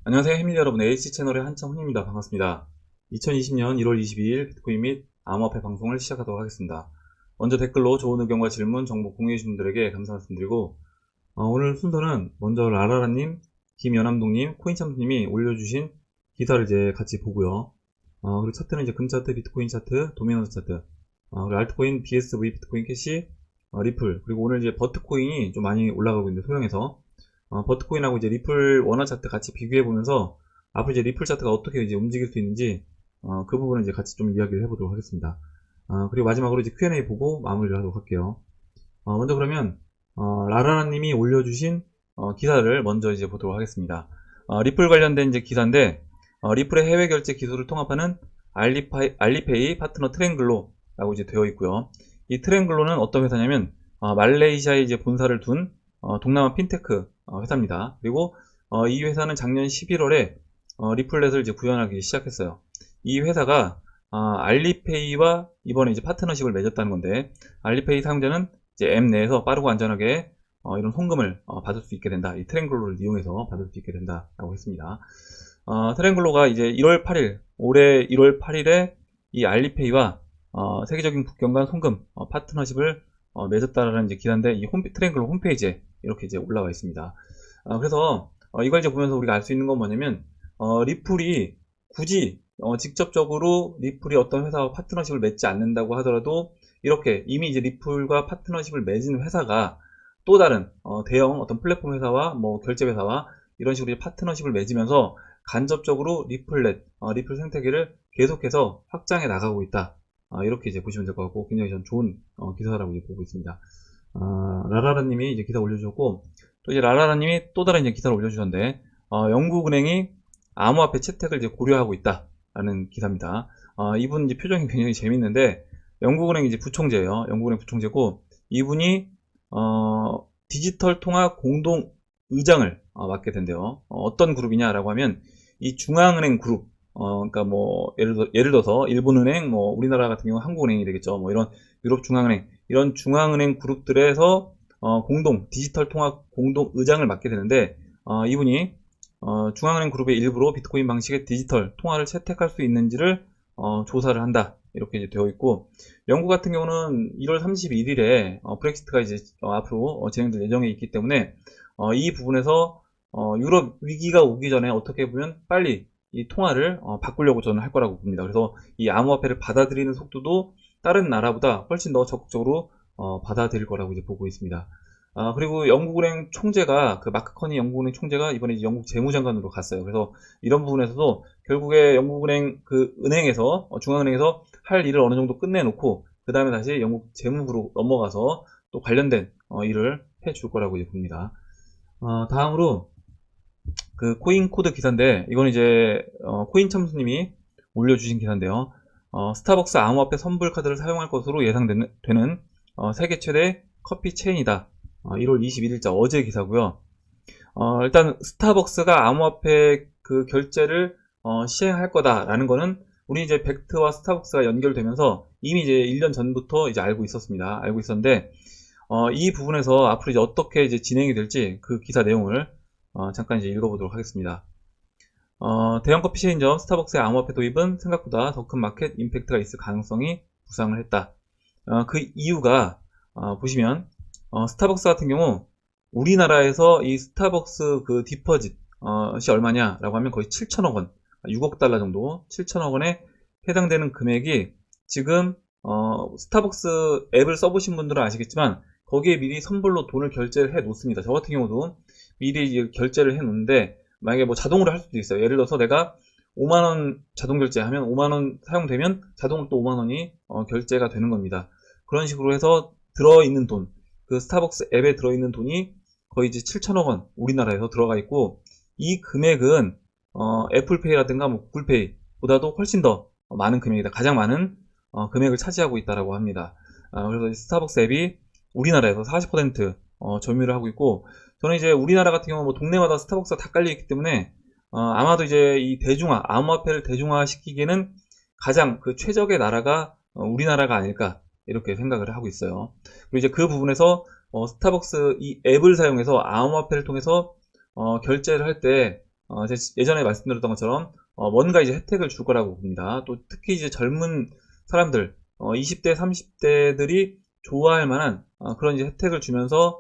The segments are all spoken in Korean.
안녕하세요, 해밀 여러분. AC 채널의 한창훈입니다. 반갑습니다. 2020년 1월 22일 비트코인 및 암호화폐 방송을 시작하도록 하겠습니다. 먼저 댓글로 좋은 의견과 질문, 정보 공유해주신 분들에게 감사 말씀드리고, 오늘 순서는 먼저 라라라님, 김연암동님, 코인참수님이 올려주신 기사를 이제 같이 보고요. 그리고 차트는 이제 금차트, 비트코인 차트, 도미노스 차트, 그리고 알트코인, BSV, 비트코인 캐시, 리플, 그리고 오늘 이제 버트코인이 좀 많이 올라가고 있는데, 소형에서. 버트코인하고 이제 리플 원화 차트 같이 비교해 보면서 앞으로 이제 리플 차트가 어떻게 이제 움직일 수 있는지 그 부분을 이제 같이 좀 이야기를 해보도록 하겠습니다. 그리고 마지막으로 이제 Q&A 보고 마무리를 하도록 할게요. 먼저 그러면 라라라님이 올려주신 기사를 먼저 이제 보도록 하겠습니다. 리플 관련된 이제 기사인데 리플의 해외 결제 기술을 통합하는 알리페이 파트너 트랭글로라고 이제 되어 있고요. 이 트랭글로는 어떤 회사냐면 말레이시아에 이제 본사를 둔 동남아 핀테크 회사입니다. 그리고 이 회사는 작년 11월에 리플렛을 이제 구현하기 시작했어요. 이 회사가 알리페이와 이번에 이제 파트너십을 맺었다는 건데, 알리페이 사용자는 이제 앱 내에서 빠르고 안전하게 이런 송금을 받을 수 있게 된다. 이 트랭글로를 이용해서 받을 수 있게 된다라고 했습니다. 트랭글로가 이제 1월 8일, 올해 1월 8일에 이 알리페이와 세계적인 국경 간 송금 파트너십을 맺었다라는 이제 기사인데, 이 트랭글로 홈페이지에 이렇게 이제 올라와 있습니다. 그래서 이걸 이제 보면서 우리가 알 수 있는 건 뭐냐면 리플이 굳이 직접적으로 리플이 어떤 회사와 파트너십을 맺지 않는다고 하더라도 이렇게 이미 이제 리플과 파트너십을 맺은 회사가 또 다른 대형 어떤 플랫폼 회사와 뭐 결제 회사와 이런 식으로 이제 파트너십을 맺으면서 간접적으로 리플 생태계를 계속해서 확장해 나가고 있다. 이렇게 이제 보시면 될 것 같고, 굉장히 전 좋은 기사라고 이제 보고 있습니다. 라라라님이 이제 기사 올려주셨고, 또 이제 라라라님이 또 다른 이제 기사를 올려주셨는데, 영국은행이 암호화폐 채택을 이제 고려하고 있다라는 기사입니다. 이분 이제 표정이 굉장히 재밌는데, 영국은행 이제 부총재예요. 영국은행 부총재고, 이분이 디지털 통화 공동 의장을 맡게 된대요. 어떤 그룹이냐라고 하면 이 중앙은행 그룹, 그러니까 뭐 예를 들어서 일본은행, 뭐 우리나라 같은 경우 한국은행이 되겠죠. 뭐 이런 유럽 중앙은행, 이런 중앙은행 그룹들에서 공동 디지털 통화 공동 의장을 맡게 되는데, 이분이 중앙은행 그룹의 일부로 비트코인 방식의 디지털 통화를 채택할 수 있는지를 조사를 한다. 이렇게 이제 되어 있고, 영국 같은 경우는 1월 31일에 브렉시트가 이제 앞으로 진행될 예정에 있기 때문에 이 부분에서 유럽 위기가 오기 전에 어떻게 보면 빨리 이 통화를 바꾸려고 저는 할 거라고 봅니다. 그래서 이 암호화폐를 받아들이는 속도도 다른 나라보다 훨씬 더 적극적으로 받아들일 거라고 이제 보고 있습니다. 그리고 영국은행 총재가, 그 마크 커니 영국은행 총재가 이번에 이제 영국 재무장관으로 갔어요. 그래서 이런 부분에서도 결국에 영국은행 그 은행에서 중앙은행에서 할 일을 어느 정도 끝내놓고 그 다음에 다시 영국 재무부로 넘어가서 또 관련된 일을 해줄 거라고 이제 봅니다. 다음으로 그 코인 코드 기사인데, 이건 이제 코인 참수님이 올려주신 기사인데요. 스타벅스 암호화폐 선불 카드를 사용할 것으로 예상되는 세계 최대 커피 체인이다. 1월 21일자 어제 기사고요. 일단 스타벅스가 암호화폐 그 결제를 시행할 거다라는 거는 우리 이제 벡트와 스타벅스가 연결되면서 이미 이제 1년 전부터 이제 알고 있었습니다. 알고 있었는데 이 부분에서 앞으로 이제 어떻게 이제 진행이 될지 그 기사 내용을 잠깐 이제 읽어보도록 하겠습니다. 대형 커피 체인점 스타벅스의 암호화폐 도입은 생각보다 더 큰 마켓 임팩트가 있을 가능성이 부상을 했다. 그 이유가 보시면 스타벅스 같은 경우 우리나라에서 이 스타벅스 그 디퍼짓이 얼마냐라고 하면 거의 7천억 원, 6억 달러 정도, 7천억 원에 해당되는 금액이 지금 스타벅스 앱을 써보신 분들은 아시겠지만 거기에 미리 선불로 돈을 결제를 해 놓습니다. 저 같은 경우도 미리 결제를 해 놓는데, 만약에 뭐 자동으로 할 수도 있어요. 예를 들어서 내가 5만원 자동 결제하면 5만원 사용되면 자동으로 또 5만원이 결제가 되는 겁니다. 그런 식으로 해서 들어있는 돈, 그 스타벅스 앱에 들어있는 돈이 거의 이제 7천억 원 우리나라에서 들어가 있고, 이 금액은 애플페이라든가 뭐 구글페이 보다도 훨씬 더 많은 금액이다. 가장 많은 금액을 차지하고 있다라고 합니다. 그래서 스타벅스 앱이 우리나라에서 40% 점유를 하고 있고, 저는 이제 우리나라 같은 경우 뭐 동네마다 스타벅스가 다 깔려 있기 때문에 아마도 이제 이 암호화폐를 대중화 시키기에는 가장 그 최적의 나라가 우리나라가 아닐까 이렇게 생각을 하고 있어요. 그리고 이제 그 부분에서 스타벅스 이 앱을 사용해서 암호화폐를 통해서 결제를 할 때 예전에 말씀드렸던 것처럼 뭔가 이제 혜택을 줄 거라고 봅니다. 또 특히 이제 젊은 사람들, 20대, 30대들이 좋아할 만한 그런 이제 혜택을 주면서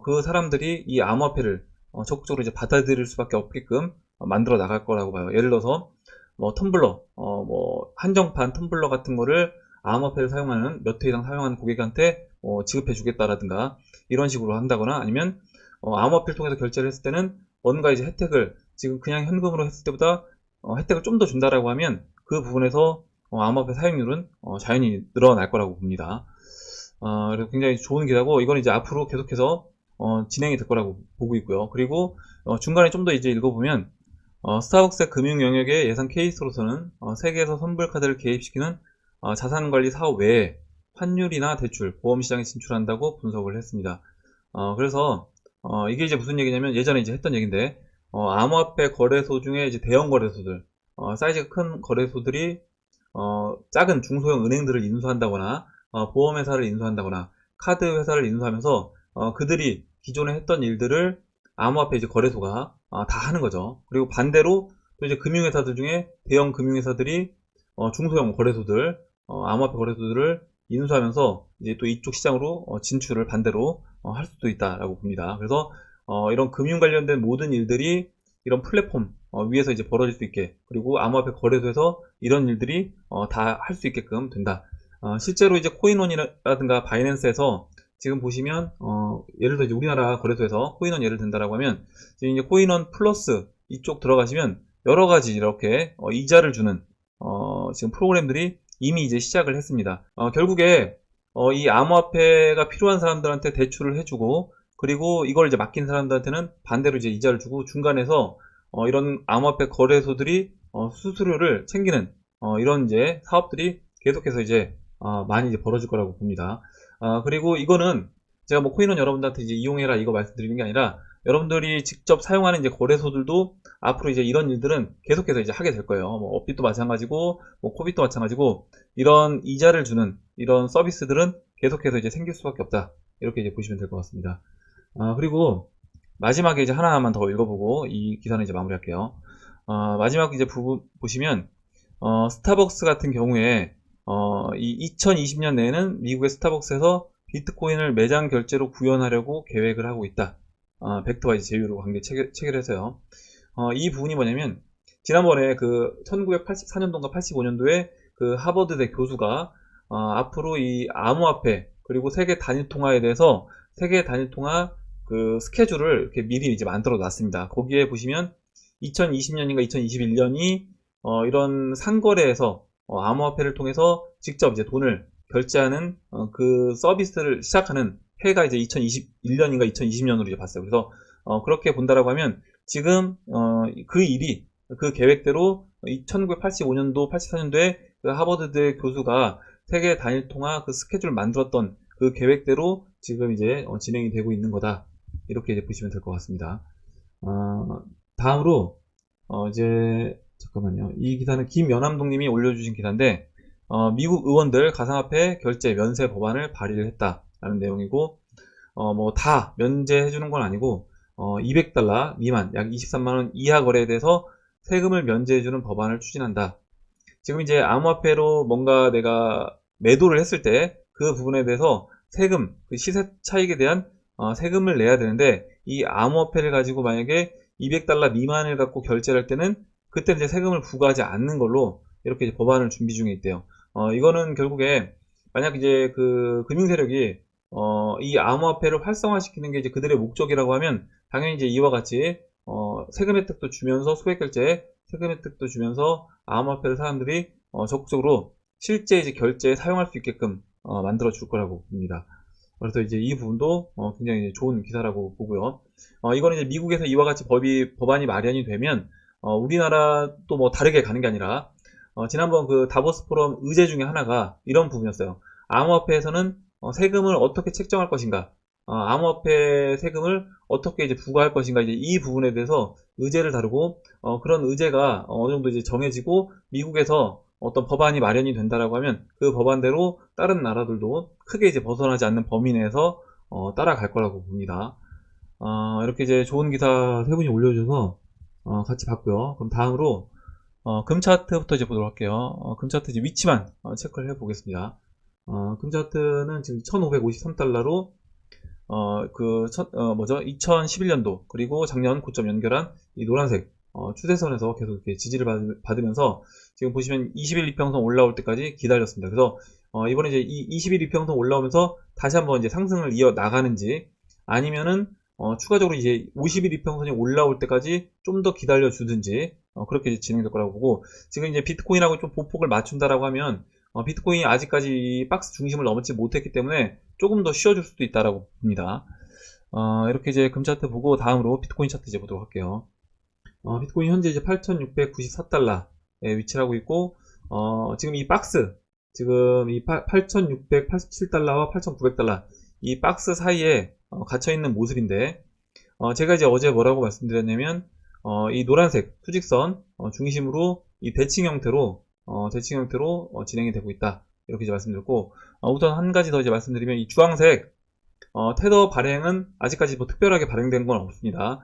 그 사람들이 이 암호화폐를 적극적으로 이제 받아들일 수밖에 없게끔 만들어 나갈 거라고 봐요. 예를 들어서 뭐 텀블러, 뭐 한정판 텀블러 같은 거를 암호화폐를 사용하는 몇 회 이상 사용하는 고객한테 지급해 주겠다라든가 이런 식으로 한다거나 아니면 암호화폐를 통해서 결제를 했을 때는 뭔가 이제 혜택을 지금 그냥 현금으로 했을 때보다 혜택을 좀 더 준다라고 하면 그 부분에서 암호화폐 사용률은 자연히 늘어날 거라고 봅니다. 그래서 굉장히 좋은 기사고 이건 이제 앞으로 계속해서 진행이 될 거라고 보고 있고요. 그리고 중간에 좀 더 이제 읽어보면 스타벅스의 금융 영역의 예상 케이스로서는 세계에서 선불카드를 개입시키는 자산관리 사업 외에 환율이나 대출, 보험 시장에 진출한다고 분석을 했습니다. 그래서 이게 이제 무슨 얘기냐면 예전에 이제 했던 얘기인데 암호화폐 거래소 중에 이제 대형 거래소들, 사이즈가 큰 거래소들이 작은 중소형 은행들을 인수한다거나 보험회사를 인수한다거나 카드 회사를 인수하면서 그들이 기존에 했던 일들을 암호화폐 이제 거래소가 다 하는 거죠. 그리고 반대로 또 이제 금융회사들 중에 대형 금융회사들이 중소형 거래소들, 암호화폐 거래소들을 인수하면서 이제 또 이쪽 시장으로 진출을 반대로 할 수도 있다라고 봅니다. 그래서 이런 금융 관련된 모든 일들이 이런 플랫폼 위에서 이제 벌어질 수 있게 그리고 암호화폐 거래소에서 이런 일들이 다 할 수 있게끔 된다. 실제로 이제 코인원이라든가 바이낸스에서 지금 보시면 예를 들어 이제 우리나라 거래소에서 코인원 예를 든다라고 하면 지금 이제 코인원 플러스 이쪽 들어가시면 여러 가지 이렇게 이자를 주는 지금 프로그램들이 이미 이제 시작을 했습니다. 결국에 이 암호화폐가 필요한 사람들한테 대출을 해주고 그리고 이걸 이제 맡긴 사람들한테는 반대로 이제 이자를 주고 중간에서 이런 암호화폐 거래소들이 수수료를 챙기는 이런 이제 사업들이 계속해서 이제 많이 이제 벌어질 거라고 봅니다. 그리고 이거는 제가 뭐 코인원 여러분들한테 이제 이용해라 이거 말씀드리는 게 아니라 여러분들이 직접 사용하는 이제 거래소들도 앞으로 이제 이런 일들은 계속해서 이제 하게 될 거예요. 뭐 업빗도 마찬가지고, 뭐 코빗도 마찬가지고, 이런 이자를 주는 이런 서비스들은 계속해서 이제 생길 수밖에 없다. 이렇게 이제 보시면 될 것 같습니다. 그리고 마지막에 이제 하나만 더 읽어보고 이 기사는 이제 마무리할게요. 마지막 이제 부분 보시면 스타벅스 같은 경우에 이 2020년 내에는 미국의 스타벅스에서 비트코인을 매장 결제로 구현하려고 계획을 하고 있다. 벡터와 이제 제휴로 관계 체결해서요. 이 부분이 뭐냐면 지난번에 그 1984년도인가 85년도에 그 하버드대 교수가 앞으로 이 암호화폐 그리고 세계 단일 통화에 대해서 세계 단일 통화 그 스케줄을 이렇게 미리 이제 만들어 놨습니다. 거기에 보시면 2020년인가 2021년이 이런 상거래에서 암호화폐를 통해서 직접 이제 돈을 결제하는 그 서비스를 시작하는 해가 이제 2021년인가 2020년으로 이제 봤어요. 그래서 그렇게 본다라고 하면 지금 그 일이 그 계획대로 1985년도, 84년도에 그 하버드대 교수가 세계 단일 통화 그 스케줄을 만들었던 그 계획대로 지금 이제 진행이 되고 있는 거다. 이렇게 이제 보시면 될 것 같습니다. 다음으로 이제 잠깐만요. 이 기사는 김연암동님이 올려주신 기사인데 미국 의원들 가상화폐 결제 면세 법안을 발의를 했다라는 내용이고 뭐 다 면제해주는 건 아니고 $200 미만 약 23만원 이하 거래에 대해서 세금을 면제해주는 법안을 추진한다. 지금 이제 암호화폐로 뭔가 내가 매도를 했을 때 그 부분에 대해서 세금, 그 시세 차익에 대한 세금을 내야 되는데 이 암호화폐를 가지고 만약에 $200 미만을 갖고 결제를 할 때는 그때 이제 세금을 부과하지 않는 걸로 이렇게 이제 법안을 준비 중에 있대요. 이거는 결국에 만약 이제 그 금융 세력이 이 암호화폐를 활성화시키는 게 이제 그들의 목적이라고 하면 당연히 이제 이와 같이 세금 혜택도 주면서 소액 결제에 세금 혜택도 주면서 암호화폐를 사람들이 적극적으로 실제 이제 결제에 사용할 수 있게끔 만들어 줄 거라고 봅니다. 그래서 이제 이 부분도 굉장히 좋은 기사라고 보고요. 이거는 이제 미국에서 이와 같이 법안이 마련이 되면 우리나라도 뭐 다르게 가는 게 아니라 지난번 그 다보스 포럼 의제 중에 하나가 이런 부분이었어요. 암호화폐에서는 세금을 어떻게 책정할 것인가, 암호화폐 세금을 어떻게 이제 부과할 것인가, 이제 이 부분에 대해서 의제를 다루고 그런 의제가 어느 정도 이제 정해지고 미국에서 어떤 법안이 마련이 된다라고 하면 그 법안대로 다른 나라들도 크게 이제 벗어나지 않는 범위 내에서 따라갈 거라고 봅니다. 이렇게 이제 좋은 기사 세 분이 올려주셔서 같이 봤고요. 그럼 다음으로 금 차트부터 이제 보도록 할게요. 금 차트 이제 위치만 체크를 해 보겠습니다. 금 차트는 지금 1553달러로 뭐죠? 2011년도 그리고 작년 고점 연결한 이 노란색 추세선에서 계속 이렇게 지지를 받으면서 지금 보시면 20일 이평선 올라올 때까지 기다렸습니다. 그래서 이번에 이제 이 20일 이평선 올라오면서 다시 한번 이제 상승을 이어 나가는지 아니면은 추가적으로 이제 50일 이평선이 올라올 때까지 좀 더 기다려 주든지 그렇게 진행될 거라고 보고, 지금 이제 비트코인하고 좀 보폭을 맞춘다라고 하면 비트코인이 아직까지 박스 중심을 넘지 못했기 때문에 조금 더 쉬어줄 수도 있다라고 봅니다. 이렇게 이제 금 차트 보고 다음으로 비트코인 차트 이제 보도록 할게요. 비트코인 현재 이제 8,694달러에 위치를 하고 있고, 지금 이 박스, 지금 이 8,687달러와 8,900달러 이 박스 사이에 갇혀있는 모습인데, 제가 이제 어제 뭐라고 말씀드렸냐면, 이 노란색 투직선 중심으로 이 대칭 형태로 진행이 되고 있다. 이렇게 이제 말씀드렸고, 우선 한 가지 더 이제 말씀드리면, 이 주황색 테더 발행은 아직까지 뭐 특별하게 발행된 건 없습니다.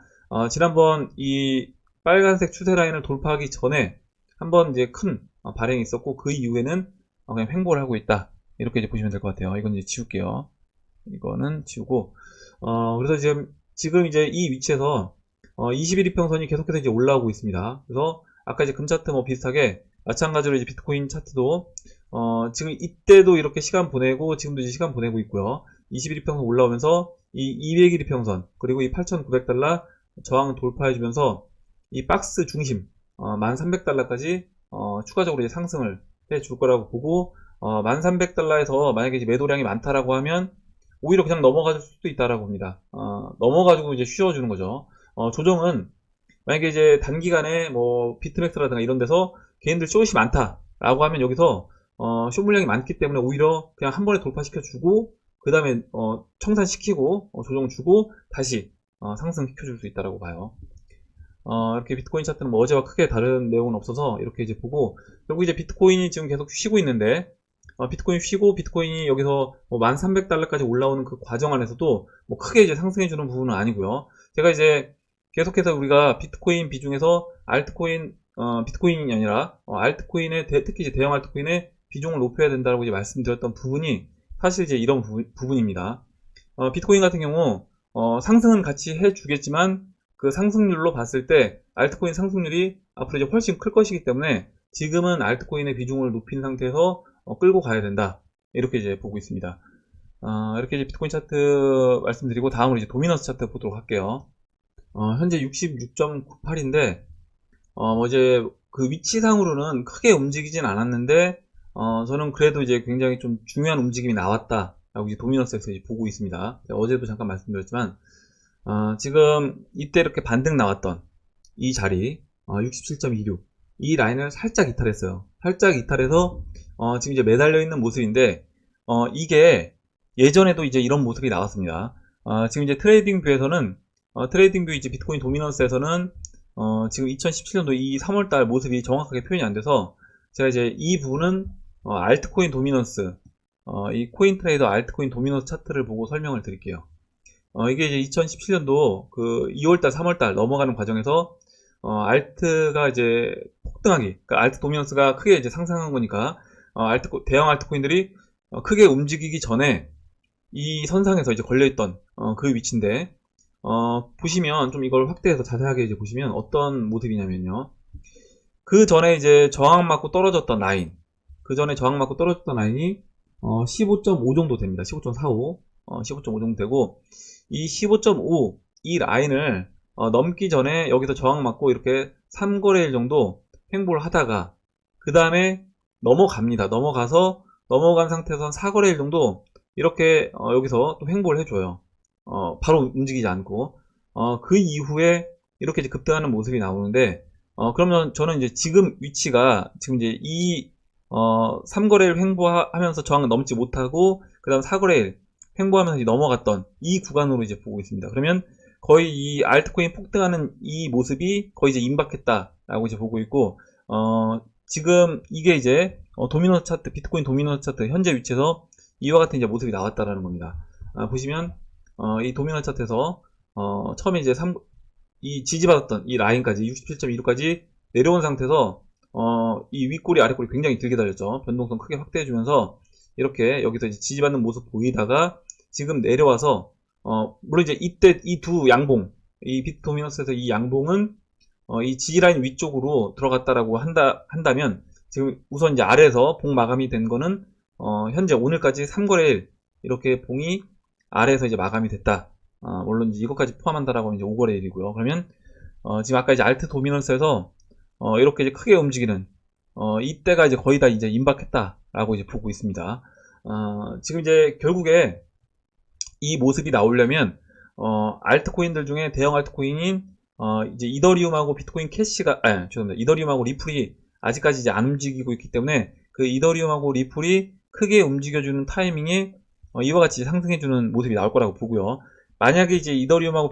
지난번 이 빨간색 추세 라인을 돌파하기 전에 한번 이제 큰 발행이 있었고, 그 이후에는 그냥 횡보를 하고 있다. 이렇게 이제 보시면 될 것 같아요. 이건 이제 지울게요. 이거는 지우고, 그래서 지금 이제 이 위치에서 21 이평선이 계속해서 이제 올라오고 있습니다. 그래서 아까 이제 금 차트 뭐 비슷하게 마찬가지로 이제 비트코인 차트도 지금 이때도 이렇게 시간 보내고 지금도 이제 시간 보내고 있고요. 21 이평선 올라오면서 이 200일 이평선 그리고 이 8,900달러 저항 돌파해주면서 이 박스 중심 1,300달러까지 추가적으로 이제 상승을 해줄 거라고 보고, 1,300달러에서 만약에 이제 매도량이 많다라고 하면 오히려 그냥 넘어갈 수도 있다라고 봅니다. 넘어가지고 이제 쉬어주는 거죠. 조정은 만약에 이제 단기간에 뭐 비트맥스라든가 이런 데서 개인들 숏이 많다라고 하면 여기서 숏 물량이 많기 때문에 오히려 그냥 한 번에 돌파시켜 주고 그 다음에 청산시키고 조정 주고 다시 상승시켜 줄 수 있다라고 봐요. 이렇게 비트코인 차트는 뭐 어제와 크게 다른 내용은 없어서 이렇게 이제 보고, 결국 이제 비트코인이 지금 계속 쉬고 있는데, 비트코인 쉬고 비트코인이 여기서 뭐 1,300달러까지 올라오는 그 과정 안에서도 뭐 크게 이제 상승해주는 부분은 아니고요. 제가 이제 계속해서 우리가 비트코인 비중에서 알트코인, 비트코인이 아니라 알트코인의 특히 이제 대형 알트코인의 비중을 높여야 된다고 이제 말씀드렸던 부분이 사실 이제 이런 부분입니다. 비트코인 같은 경우 상승은 같이 해주겠지만 그 상승률로 봤을 때 알트코인 상승률이 앞으로 이제 훨씬 클 것이기 때문에 지금은 알트코인의 비중을 높인 상태에서 끌고 가야 된다. 이렇게 이제 보고 있습니다. 이렇게 이제 비트코인 차트 말씀드리고 다음으로 이제 도미넌스 차트 보도록 할게요. 현재 66.98인데, 이제 그 위치상으로는 크게 움직이진 않았는데, 저는 그래도 이제 굉장히 좀 중요한 움직임이 나왔다. 라고 이제 도미넌스에서 이제 보고 있습니다. 어제도 잠깐 말씀드렸지만, 지금 이때 이렇게 반등 나왔던 이 자리 67.26 이 라인을 살짝 이탈했어요. 살짝 이탈해서 지금 이제 매달려 있는 모습인데, 이게 예전에도 이제 이런 모습이 나왔습니다. 지금 이제 트레이딩 뷰에서는 트레이딩 뷰 이제 비트코인 도미넌스에서는 지금 2017년도 이 3월달 모습이 정확하게 표현이 안 돼서 제가 이제 이 부분은 알트코인 도미넌스 이 코인트레이더 알트코인 도미넌스 차트를 보고 설명을 드릴게요. 이게 이제 2017년도 그 2월달, 3월달 넘어가는 과정에서 알트가 이제 폭등하기, 그러니까 알트 도미넌스가 크게 이제 상승한 거니까 대형 알트코인들이 크게 움직이기 전에 이 선상에서 이제 걸려있던 그 위치인데, 보시면 좀 이걸 확대해서 자세하게 이제 보시면 어떤 모습이냐면요. 그 전에 이제 저항 맞고 떨어졌던 라인, 그 전에 저항 맞고 떨어졌던 라인이 15.5 정도 됩니다. 15.45, 15.5 정도 되고, 이 15.5 이 라인을 넘기 전에 여기서 저항 맞고 이렇게 3거래일 정도 횡보를 하다가 그 다음에 넘어갑니다. 넘어간 상태에서 한 4거래일 정도 이렇게 여기서 또 횡보를 해줘요. 바로 움직이지 않고 그 이후에 이렇게 이제 급등하는 모습이 나오는데, 그러면 저는 이제 지금 위치가 지금 이제 이 3거래일 횡보하면서 저항을 넘지 못하고 그 다음 4거래일 횡보하면서 이제 넘어갔던 이 구간으로 이제 보고 있습니다. 그러면 거의 이 알트코인 폭등하는 이 모습이 거의 이제 임박했다라고 이제 보고 있고, 지금 이게 이제 도미넌스 차트, 비트코인 도미넌스 차트 현재 위치에서 이와 같은 이제 모습이 나왔다라는 겁니다. 보시면 이 도미넌스 차트에서 처음에 이제 이 지지받았던 이 라인까지 67.26까지 내려온 상태에서 이 윗꼬리 아랫꼬리 굉장히 길게 달렸죠. 변동성 크게 확대해주면서 이렇게 여기서 이제 지지받는 모습 보이다가 지금 내려와서 물론 이제 이때 이 두 양봉, 이 비트 도미넌스에서 이 양봉은 이 지지라인 위쪽으로 들어갔다라고 한다면 지금 우선 이제 아래에서 봉 마감이 된 거는 현재 오늘까지 3거래일 이렇게 봉이 아래에서 이제 마감이 됐다. 물론 이제 이것까지 포함한다라고 하면 이제 5거래일이고요. 그러면 지금 아까 이제 알트 도미넌스에서 이렇게 이제 크게 움직이는 이때가 이제 거의 다 이제 임박했다라고 이제 보고 있습니다. 지금 이제 결국에 이 모습이 나오려면 알트코인들 중에 대형 알트코인인 이제 이더리움하고 비트코인 캐시가 죄송합니다. 이더리움하고 리플이 아직까지 이제 안 움직이고 있기 때문에 그 이더리움하고 리플이 크게 움직여주는 타이밍에 이와 같이 상승해주는 모습이 나올 거라고 보고요. 만약에 이제 이더리움하고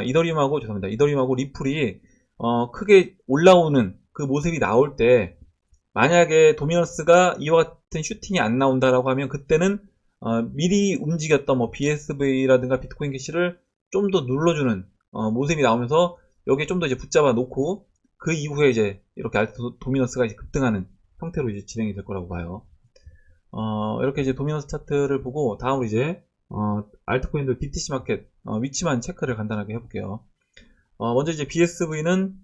이더리움하고 리플이 크게 올라오는 그 모습이 나올 때 만약에 도미넌스가 이와 같은 슈팅이 안 나온다라고 하면 그때는 미리 움직였던 뭐 BSV라든가 비트코인 캐시를 좀 더 눌러주는 모습이 나오면서 여기에 좀 더 이제 붙잡아 놓고 그 이후에 이제 이렇게 알트 도미넌스가 이제 급등하는 형태로 이제 진행이 될 거라고 봐요. 이렇게 이제 도미넌스 차트를 보고 다음으로 이제 알트코인들 BTC 마켓 위치만 체크를 간단하게 해볼게요. 먼저 이제 BSV는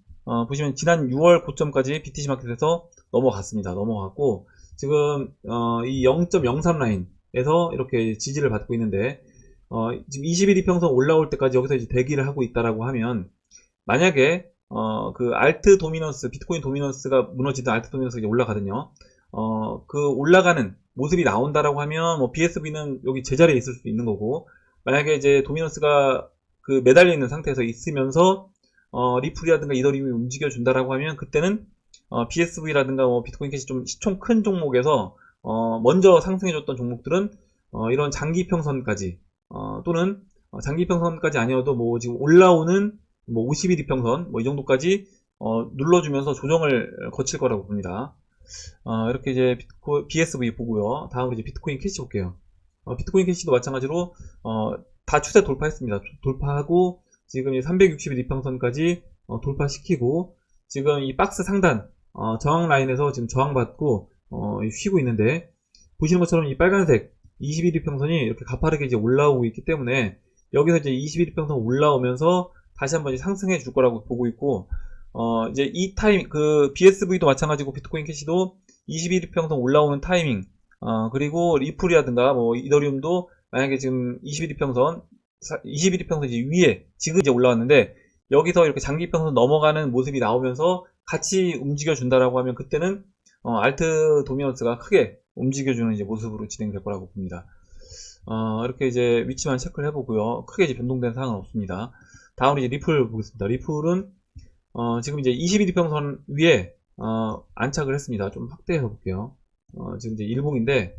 보시면 지난 6월 고점까지 BTC 마켓에서 넘어갔습니다. 넘어갔고 지금 이 0.03 라인에서 이렇게 지지를 받고 있는데 지금 21 이평선 올라올 때까지 여기서 이제 대기를 하고 있다라고 하면 만약에 그 알트 도미넌스 비트코인 도미넌스가 무너지든 알트 도미넌스가 이제 올라가거든요. 그 올라가는 모습이 나온다라고 하면 뭐 BSV는 여기 제자리에 있을 수 있는 거고 만약에 이제 도미넌스가 그 매달려 있는 상태에서 있으면서 리플이라든가 이더리움이 움직여 준다라고 하면 그때는 BSV라든가 뭐 비트코인 캐시 좀 시총 큰 종목에서 먼저 상승해줬던 종목들은 이런 장기평선까지 또는 장기평선까지 아니어도 뭐 지금 올라오는 뭐 50일 이평선 뭐 이 정도까지 눌러주면서 조정을 거칠 거라고 봅니다. 이렇게 이제 BSV 보고요. 다음으로 이제 비트코인 캐시 볼게요. 비트코인 캐시도 마찬가지로 다 추세 돌파했습니다. 돌파하고 지금 이 360일 이평선까지 돌파시키고 지금 이 박스 상단 저항 라인에서 지금 저항받고 쉬고 있는데 보시는 것처럼 이 빨간색 21 이평선이 이렇게 가파르게 이제 올라오고 있기 때문에 여기서 이제 21 이평선 올라오면서 다시 한번 이제 상승해 줄 거라고 보고 있고 이제 이 타임 그 BSV도 마찬가지고 비트코인 캐시도 21 이평선 올라오는 타이밍 그리고 리플이라든가 뭐 이더리움도 만약에 지금 21 이평선 이제 위에 지금 이제 올라왔는데 여기서 이렇게 장기 이평선 넘어가는 모습이 나오면서 같이 움직여 준다라고 하면 그때는 알트 도미넌스가 크게 움직여주는 이제 모습으로 진행될 거라고 봅니다. 이렇게 이제 위치만 체크를 해보고요. 크게 이제 변동된 사항은 없습니다. 다음으로 이제 리플 보겠습니다. 리플은 지금 이제 21이평선 위에 안착을 했습니다. 좀 확대해서 볼게요. 지금 이제 일봉인데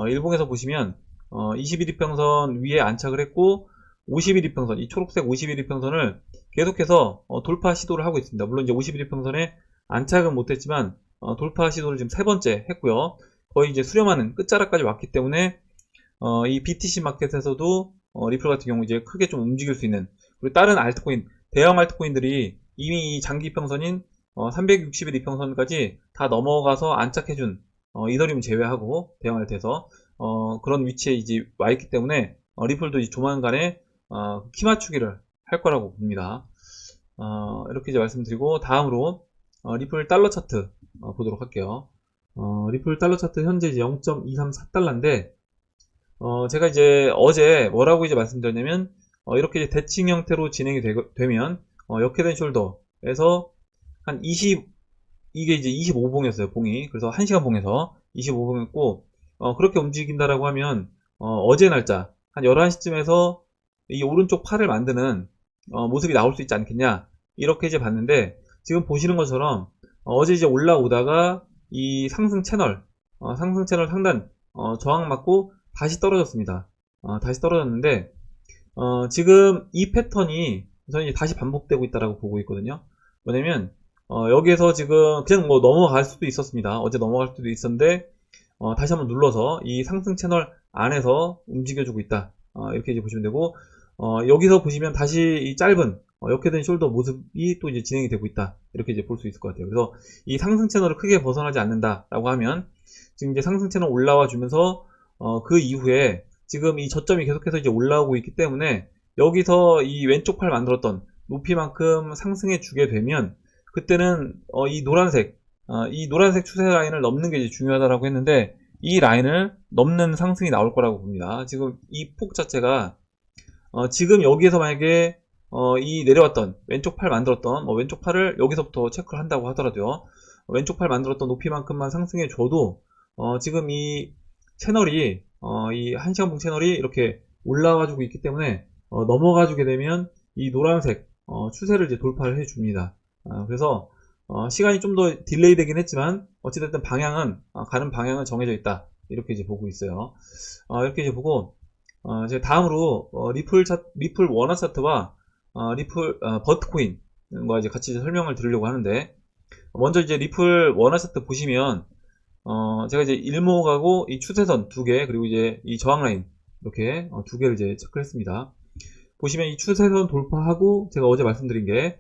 일봉에서 보시면 21이평선 위에 안착을 했고 51이평선 이 초록색 51이평선을 계속해서 돌파 시도를 하고 있습니다. 물론 이제 51이평선에 안착은 못했지만 돌파 시도를 지금 세 번째 했고요. 거의 이제 수렴하는 끝자락까지 왔기 때문에 이 BTC 마켓에서도 리플 같은 경우 이제 크게 좀 움직일 수 있는 그리고 다른 알트코인 대형 알트코인들이 이미 장기 평선인 360일 이평선까지 다 넘어가서 안착해준 이더리움 제외하고 대형 알트에서 그런 위치에 이제 와 있기 때문에 리플도 이제 조만간에 키 맞추기를 할 거라고 봅니다. 이렇게 이제 말씀드리고 다음으로 리플 달러 차트 보도록 할게요. 리플 달러 차트 현재 이제 0.234달러인데 제가 이제 어제 뭐라고 이제 말씀드렸냐면 이렇게 이제 대칭 형태로 진행이 되면 역회된 숄더에서 한 20 이게 이제 25봉이었어요 봉이. 그래서 1시간 봉에서 25봉이었고 그렇게 움직인다라고 하면 어제 날짜 한 11시쯤에서 이 오른쪽 팔을 만드는 모습이 나올 수 있지 않겠냐 이렇게 이제 봤는데 지금 보시는 것처럼 어제 이제 올라오다가 이 상승 채널 상단 저항 맞고 다시 떨어졌습니다. 다시 떨어졌는데 지금 이 패턴이 저는 이제 다시 반복되고 있다라고 보고 있거든요. 뭐냐면 여기에서 지금 그냥 뭐 넘어갈 수도 있었습니다. 어제 넘어갈 수도 있었는데 다시 한번 눌러서 이 상승 채널 안에서 움직여주고 있다. 이렇게 이제 보시면 되고 여기서 보시면 다시 이 짧은 이렇게 된 숄더 모습이 또 이제 진행이 되고 있다. 이렇게 이제 볼 수 있을 것 같아요. 그래서 이 상승 채널을 크게 벗어나지 않는다라고 하면 지금 이제 상승 채널 올라와 주면서 그 이후에 지금 이 저점이 계속해서 이제 올라오고 있기 때문에 여기서 이 왼쪽 팔 만들었던 높이만큼 상승해 주게 되면 그때는 이 노란색 추세 라인을 넘는 게 이제 중요하다라고 했는데 이 라인을 넘는 상승이 나올 거라고 봅니다. 지금 이 폭 자체가 지금 여기에서 만약에 이 내려왔던 왼쪽 팔 만들었던 왼쪽 팔을 여기서부터 체크를 한다고 하더라도요. 왼쪽 팔 만들었던 높이만큼만 상승해 줘도 지금 이 채널이 이 1시간봉 채널이 이렇게 올라와주고 있기 때문에 넘어가주게 되면 이 노란색 추세를 이제 돌파를 해줍니다. 그래서 시간이 좀 더 딜레이 되긴 했지만 어찌됐든 가는 방향은 정해져 있다. 이렇게 이제 보고 있어요. 이렇게 이제 보고 이제 다음으로 리플 원화 차트와 버트코인과 이제 같이 이제 설명을 드리려고 하는데 먼저 이제 리플 원화 차트 보시면 제가 이제 일목하고 이 추세선 두 개 그리고 이제 이 저항 라인 이렇게 두 개를 이제 체크했습니다. 보시면 이 추세선 돌파하고 제가 어제 말씀드린 게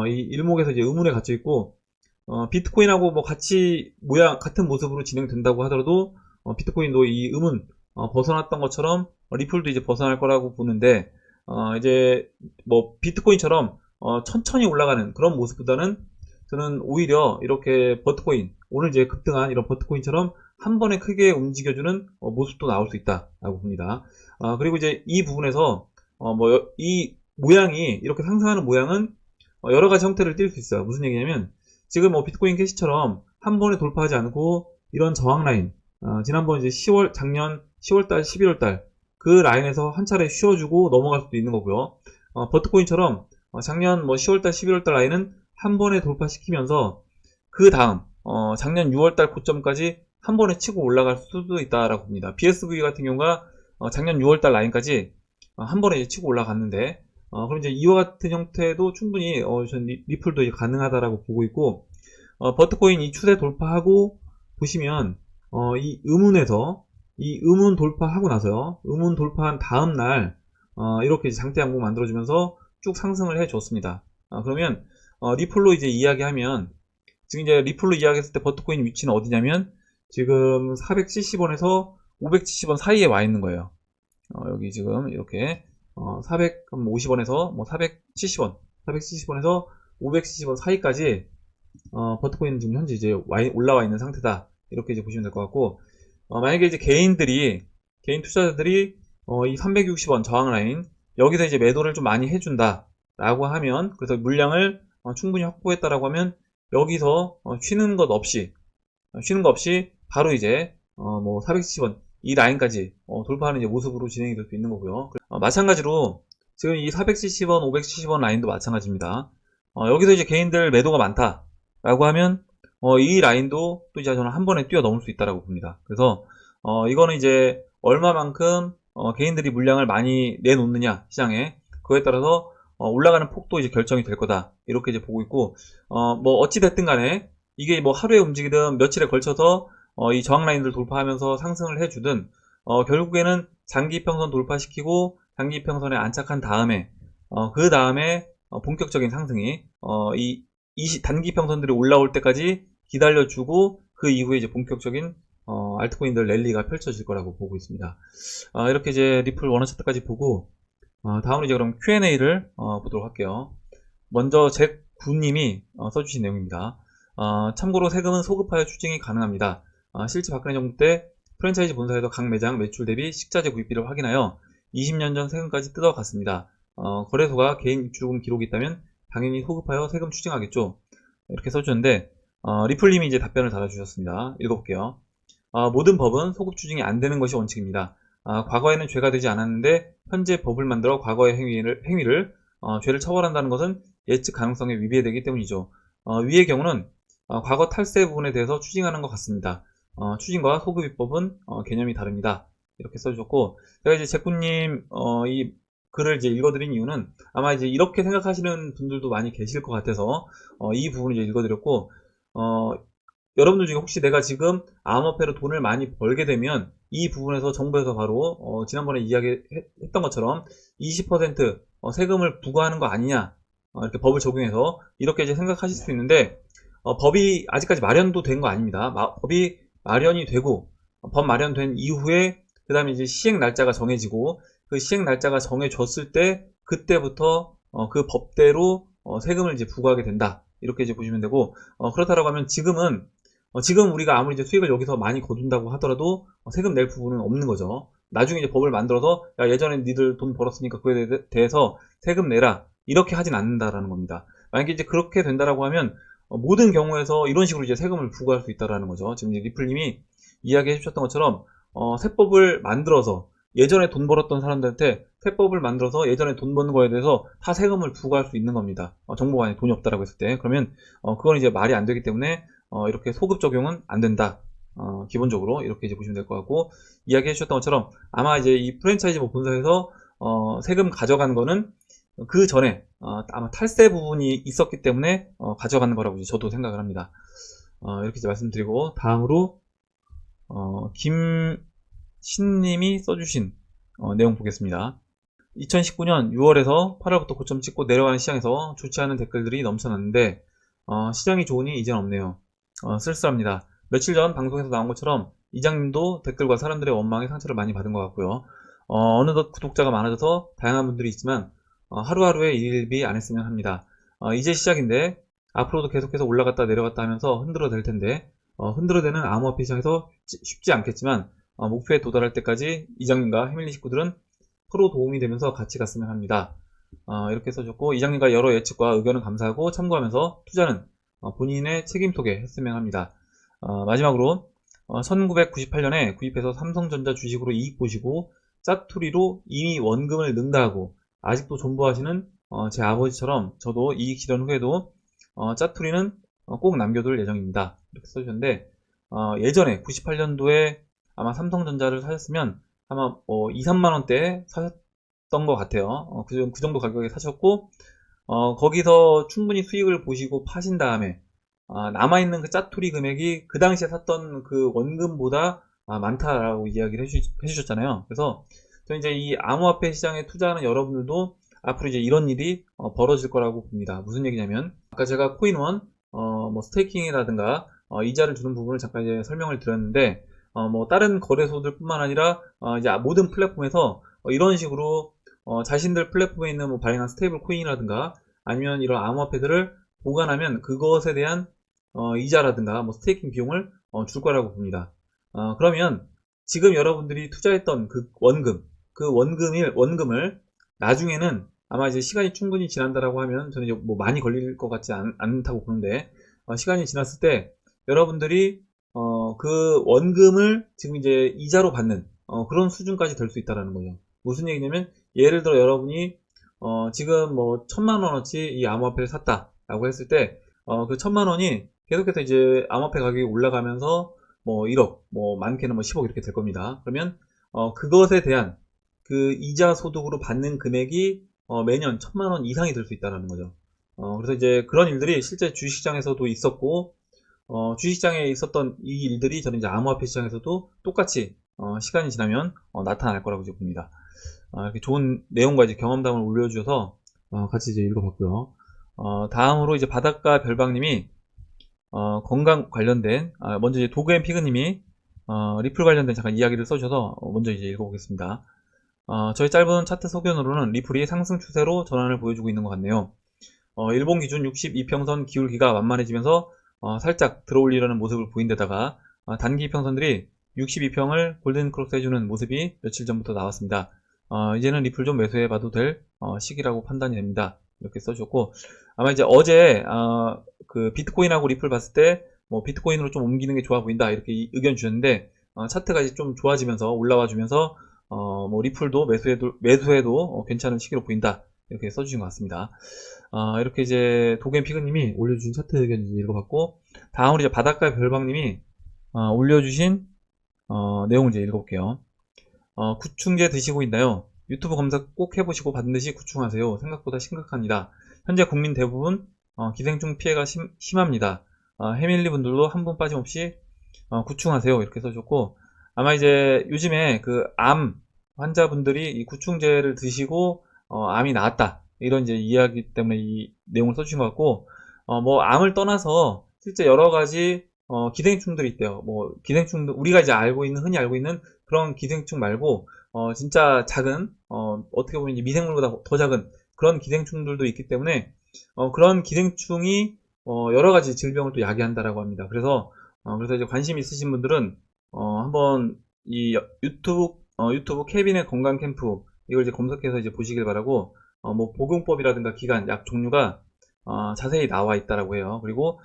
이 일목에서 이제 의문에 갇혀 있고 비트코인하고 뭐 같이 같은 모습으로 진행된다고 하더라도 비트코인도 이 의문 벗어났던 것처럼 리플도 이제 벗어날 거라고 보는데 이제 뭐 비트코인처럼 천천히 올라가는 그런 모습보다는 저는 오히려 이렇게 버트코인 오늘 이제 급등한 이런 버트코인처럼 한 번에 크게 움직여주는 모습도 나올 수 있다라고 봅니다. 그리고 이제 이 부분에서 이 모양이 이렇게 상승하는 모양은 여러 가지 형태를 띌 수 있어요. 무슨 얘기냐면 지금 비트코인 캐시처럼 한 번에 돌파하지 않고 이런 저항 라인 지난번 이제 작년 10월달 11월달 그 라인에서 한 차례 쉬어주고 넘어갈 수도 있는 거고요. 버트코인처럼 작년 10월달 11월달 라인은 한 번에 돌파시키면서 그 다음 작년 6월달 고점까지 한 번에 치고 올라갈 수도 있다라고 봅니다. BSV 같은 경우가 작년 6월달 라인까지 한 번에 치고 올라갔는데 그럼 이제 이와 같은 형태도 충분히 전 리플도 이제 가능하다라고 보고 있고 버트코인 이 추세 돌파하고 보시면 이 의문 돌파하고 나서요. 의문 돌파한 다음 날 이렇게 장대 양봉 만들어주면서 쭉 상승을 해줬습니다. 그러면 리플로 이제 이야기하면 지금 이제 리플로 이야기했을 때 버트코인 위치는 어디냐면 지금 470원에서 570원 사이에 와 있는 거예요. 여기 지금 이렇게 450원에서 470원, 470원에서 570원 사이까지 버트코인은 지금 현재 이제 올라와 있는 상태다. 이렇게 이제 보시면 될 것 같고 만약에 이제 개인 투자자들이 이 360원 저항 라인 여기서 이제 매도를 좀 많이 해준다 라고 하면 그래서 물량을 충분히 확보했다라고 하면 여기서 쉬는 것 없이 바로 이제 470원 이 라인까지 돌파하는 이제 모습으로 진행이 될 수 있는 거고요. 마찬가지로 지금 이 470원, 570원 라인도 마찬가지입니다. 여기서 이제 개인들 매도가 많다라고 하면 이 라인도 또 이제 저는 한 번에 뛰어넘을 수 있다라고 봅니다. 그래서 이거는 이제 얼마만큼 개인들이 물량을 많이 내놓느냐 시장에 그거에 따라서 올라가는 폭도 이제 결정이 될 거다 이렇게 이제 보고 있고 어찌 됐든 간에 이게 하루에 움직이든 며칠에 걸쳐서 이 저항 라인들 돌파하면서 상승을 해주든 결국에는 장기평선 돌파시키고 장기평선에 안착한 다음에 그 다음에 본격적인 상승이 이 단기평선들이 올라올 때까지 기다려주고 그 이후에 이제 본격적인 알트코인들 랠리가 펼쳐질 거라고 보고 있습니다. 이렇게 이제 리플 원화 차트까지 보고 다음으로 이제 그럼 Q&A를 보도록 할게요. 먼저 잭구님이 써주신 내용입니다. 참고로 세금은 소급하여 추징이 가능합니다. 실제 박근혜 정부 때 프랜차이즈 본사에서 각 매장 매출 대비 식자재 구입비를 확인하여 20년 전 세금까지 뜯어갔습니다. 거래소가 개인 입출금 기록이 있다면 당연히 소급하여 세금 추징하겠죠. 이렇게 써주는데 리플님이 이제 답변을 달아주셨습니다. 읽어볼게요. 모든 법은 소급 추징이 안 되는 것이 원칙입니다. 과거에는 죄가 되지 않았는데 현재 법을 만들어 과거의 행위를 죄를 처벌한다는 것은 예측 가능성에 위배되기 때문이죠. 위의 경우는 과거 탈세 부분에 대해서 추징하는 것 같습니다. 추징과 소급입법은 개념이 다릅니다. 이렇게 써주셨고 제가 이제 제꾸님 이 글을 이제 읽어드린 이유는 아마 이제 이렇게 생각하시는 분들도 많이 계실 것 같아서 이 부분을 이제 읽어드렸고 여러분들 중에 혹시 내가 지금 암호화폐로 돈을 많이 벌게 되면 이 부분에서 정부에서 바로 지난번에 이야기했던 것처럼 20% 세금을 부과하는 거 아니냐 이렇게 법을 적용해서 이렇게 이제 생각하실 수 있는데, 법이 아직까지 마련도 된 거 아닙니다. 법이 마련이 되고, 법 마련된 이후에 그 다음에 이제 시행 날짜가 정해지고, 그 시행 날짜가 정해졌을 때 그때부터 그 법대로 세금을 이제 부과하게 된다, 이렇게 이제 보시면 되고, 그렇다라고 하면 지금 우리가 아무리 이제 수익을 여기서 많이 거둔다고 하더라도 세금 낼 부분은 없는 거죠. 나중에 이제 법을 만들어서 야, 예전에 니들 돈 벌었으니까 그에 대해서 세금 내라, 이렇게 하진 않는다라는 겁니다. 만약에 이제 그렇게 된다라고 하면 모든 경우에서 이런 식으로 이제 세금을 부과할 수 있다라는 거죠. 지금 이제 리플님이 이야기해 주셨던 것처럼 세법을 만들어서 예전에 돈 벌었던 사람들한테 세법을 만들어서 예전에 돈 버는 거에 대해서 다 세금을 부과할 수 있는 겁니다. 정부가 만약에 돈이 없다라고 했을 때, 그러면 그건 이제 말이 안 되기 때문에 이렇게 소급 적용은 안 된다. 기본적으로 이렇게 이제 보시면 될 것 같고, 이야기해 주셨던 것처럼 아마 이제 이 프랜차이즈 뭐 본사에서 세금 가져간 거는 그 전에 아마 탈세 부분이 있었기 때문에 가져가는 거라고 이제 저도 생각을 합니다. 이렇게 이제 말씀드리고, 다음으로 김신님이 써주신 내용 보겠습니다. 2019년 6월에서 8월부터 고점 찍고 내려가는 시장에서 좋지 않은 댓글들이 넘쳐났는데 시장이 좋으니 이젠 없네요. 쓸쓸합니다. 며칠 전 방송에서 나온 것처럼 이장님도 댓글과 사람들의 원망에 상처를 많이 받은 것 같고요. 어느덧 구독자가 많아져서 다양한 분들이 있지만 하루하루에 일일비 안 했으면 합니다. 이제 시작인데 앞으로도 계속해서 올라갔다 내려갔다 하면서 흔들어댈 텐데 흔들어대는 암호화폐 시장에서 쉽지 않겠지만 목표에 도달할 때까지 이장님과 해밀리 식구들은 서로 도움이 되면서 같이 갔으면 합니다. 이렇게 써줬고, 이장님과 여러 예측과 의견은 감사하고 참고하면서 투자는 본인의 책임 속에 했으면 합니다. 마지막으로 1998년에 구입해서 삼성전자 주식으로 이익 보시고 짜투리로 이미 원금을 능가하고 아직도 존버하시는 제 아버지처럼 저도 이익 실현 후에도 짜투리는 꼭 남겨둘 예정입니다. 이렇게 써주셨는데, 예전에 98년도에 아마 삼성전자를 사셨으면 아마 2, 3만원대에 사셨던 것 같아요. 그 정도 가격에 사셨고, 거기서 충분히 수익을 보시고 파신 다음에 남아있는 그 짜투리 금액이 그 당시에 샀던 그 원금보다 많다라고 이야기를 해주셨잖아요. 그래서 저는 이제 이 암호화폐 시장에 투자하는 여러분들도 앞으로 이제 이런 일이 벌어질 거라고 봅니다. 무슨 얘기냐면, 아까 제가 코인원 뭐 스테이킹이라든가 이자를 주는 부분을 잠깐 이제 설명을 드렸는데, 뭐 다른 거래소들 뿐만 아니라 이제 모든 플랫폼에서 이런 식으로 자신들 플랫폼에 있는 뭐 발행한 스테이블 코인이라든가 아니면 이런 암호화폐들을 보관하면 그것에 대한 이자라든가 뭐 스테이킹 비용을 줄 거라고 봅니다. 그러면 지금 여러분들이 투자했던 그 원금을 나중에는 아마 이제 시간이 충분히 지난다라고 하면 저는 이제 뭐 많이 걸릴 것 같지 않다고 보는데, 시간이 지났을 때 여러분들이 그 원금을 지금 이제 이자로 받는 그런 수준까지 될 수 있다라는 거죠. 무슨 얘기냐면, 예를 들어 여러분이 지금 뭐 1000만원어치 이 암호화폐를 샀다라고 했을 때 그 1000만원이 계속해서 이제 암호화폐 가격이 올라가면서 뭐 1억, 뭐 많게는 뭐 10억 이렇게 될 겁니다. 그러면 그것에 대한 그 이자 소득으로 받는 금액이 매년 1000만원 이상이 될 수 있다는 거죠. 그래서 이제 그런 일들이 실제 주식시장에서도 있었고, 주식시장에 있었던 이 일들이 저는 이제 암호화폐 시장에서도 똑같이 시간이 지나면 나타날 거라고 이제 봅니다. 이렇게 좋은 내용과 이제 경험담을 올려주셔서 같이 이제 읽어봤고요. 다음으로 이제 바닷가 별방님이 건강 관련된, 먼저 이제 도그앤 피그님이 리플 관련된 잠깐 이야기를 써주셔서 먼저 이제 읽어보겠습니다. 저희 짧은 차트 소견으로는 리플이 상승 추세로 전환을 보여주고 있는 것 같네요. 일본 기준 62평선 기울기가 완만해지면서 살짝 들어올리려는 모습을 보인 데다가 단기 이평선들이 62평을 골든 크로스 해주는 모습이 며칠 전부터 나왔습니다. 이제는 리플 좀 매수해봐도 될 시기라고 판단이 됩니다. 이렇게 써주셨고, 아마 이제 어제 그 비트코인하고 리플 봤을 때 뭐 비트코인으로 좀 옮기는 게 좋아 보인다 이렇게 의견 주셨는데, 차트가 이제 좀 좋아지면서 올라와 주면서 뭐 리플도 매수해도 괜찮은 시기로 보인다 이렇게 써주신 것 같습니다. 이렇게 이제 도겐 피그님이 올려주신 차트 의견 읽어봤고, 다음으로 이제 바닷가 별방님이 올려주신 내용을 이제 읽어볼게요. 구충제 드시고 있나요? 유튜브 검사 꼭 해보시고 반드시 구충하세요. 생각보다 심각합니다. 현재 국민 대부분 기생충 피해가 심합니다. 해밀리 분들도 한 분 빠짐없이 구충하세요. 이렇게 써줬고, 아마 이제 요즘에 그 암 환자분들이 이 구충제를 드시고 암이 나았다 이런 이제 이야기 때문에 이 내용을 써주신 것 같고, 뭐 암을 떠나서 실제 여러 가지 기생충들이 있대요. 뭐 기생충들 우리가 이제 흔히 알고 있는 그런 기생충 말고 진짜 작은 어떻게 보면 이제 미생물보다 더 작은 그런 기생충들도 있기 때문에 그런 기생충이 여러 가지 질병을 또 야기한다라고 합니다. 그래서 이제 관심 있으신 분들은 한번 이 유튜브 케빈의 건강 캠프 이걸 이제 검색해서 이제 보시길 바라고, 뭐 복용법이라든가 기간, 약 종류가 자세히 나와 있다라고 해요. 그리고